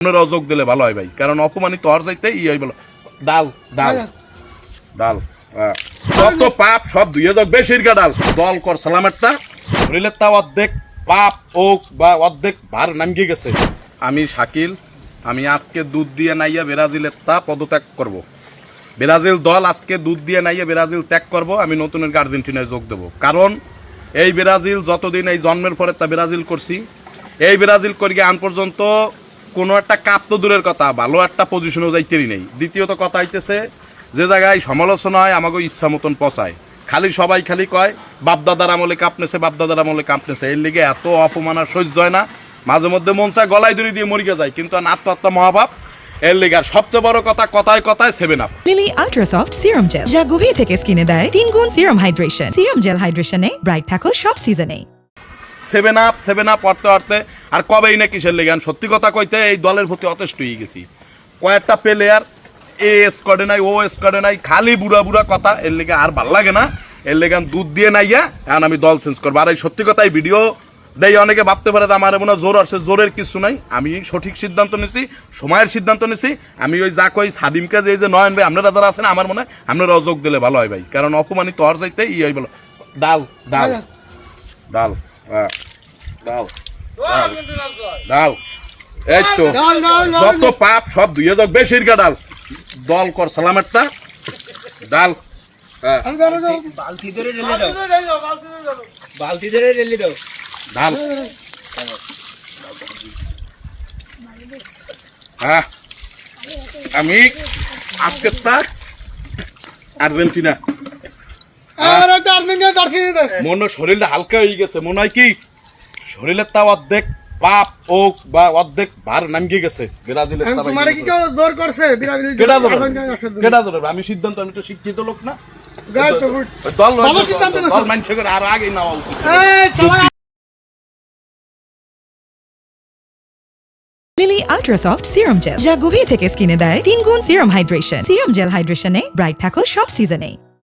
যোগ দিলে ভালো হয় ভাই, কারণ অপমানিত হওয়ার চাইতে বলো ডাল ডাল ডাল যত পাপ সব ধুয়ে যাক বেশির ডাল দল কর সালামেরটা শরীরের তা অর্ধেক পাপ ওক বা অর্ধেক ভার নামিয়ে গেছে। আমি শাকিল, আমি আজকে দুধ দিয়ে নাইয়া ব্রাজিলের তা পদত্যাগ করব। ব্রাজিল দল আজকে দুধ দিয়ে নাইয়া ব্রাজিল ত্যাগ করব। আমি নতুন আর্জেন্টিনায় যোগ দেবো, কারণ এই ব্রাজিল যতদিন এই জন্মের পরে তা ব্রাজিল করছি, এই ব্রাজিল করিয়ে আন পর্যন্ত কোনো একটা কাপ তো দূরের কথা, ভালো একটা পজিশনেও যাইতেই নেই। দ্বিতীয়ত কথা হইতেছে, যে জায়গায় সমালোচনা হয় আমাকে ইচ্ছা মতন পচায়, খালি সবাই খালি কয় বাপদাদার আমলে কাঁপনেছে, বাপদাদার আমলে কাঁপনেছে। এর লিগে এত অপমান আর সহ্য হয় না, মাঝে মধ্যে মন চায় গলায় দড়ি দিয়ে মরিয়া যায়, কিন্তু আত্মহত্যা মহাপাপ। এর লিগে আর সবচেয়ে বড় কথা, কথায় কথায় 7 up Lily ultra soft serum gel, যা গভীর থেকে স্কিনে দেয় 3 গুণ সিরাম হাইড্রেশন। সিরাম জেল হাইড্রেশনে ব্রাইট থাকো সব সিজনে। 7 আপ অর্থে অর্থে আর কবেই না কিসের লেগে। সত্যি কথা কইতে এই দলের প্রতি অতেষ্ট হয়ে গেছি। কয়েকটা প্লেয়ার এ স্কোয়াডে নাই, ও স্কোয়াডে নাই, খালি বুড়া বুড়া কথা। এর লেগে আর ভাল লাগে না। এর লেগে দুধ দিয়ে নাইয়া এখন আমি দল চেঞ্জ করবো। আর এই সত্যি কথা, এই ভিডিও দেয় অনেকে ভাবতে পারে আমার মনে জোর আসছে, জোরের কিছু নাই। আমি সঠিক সিদ্ধান্ত নিছি, সময়ের সিদ্ধান্ত নিছি। আমি ওই যা কই সাদিমকে যে নয়ন ভাই আপনারা যারা আছেন, আমার মনে হয় আপনারা অযোগ দিলে ভালো হয় ভাই, কারণ অপমানিত হওয়ার চাইতে বলো ডাল ডাল ডাল ডাল ডাল এই তো যত পাপ সব ধুয়ে যাক বেশির ডাল দল কর সালামেরটা ডাল বালতি ধরে রেলে দাও, বালতি ধরে রেলে দাও ডাল। হ্যাঁ, আমি আজকে তার আর্জেন্টিনা। মনে শরীরটা হালকা হয়ে গেছে, মনে হয় কি শরীরের তা অর্ধেক পাপ ওক বা অর্ধেক ভার নামিয়ে গেছে। ব্রাজিলের আমি সিদ্ধান্ত, আমি তো শিক্ষিত লোক না, দল মানুষ আরো আগে নেওয়া উচিত। Lily ultra soft serum gel, যা গভীর থেকে স্কিনে দেয় 3 গুণ সিরাম হাইড্রেশন। সিরাম জেল হাইড্রেশনে ব্রাইট থাকো সব সিজনে।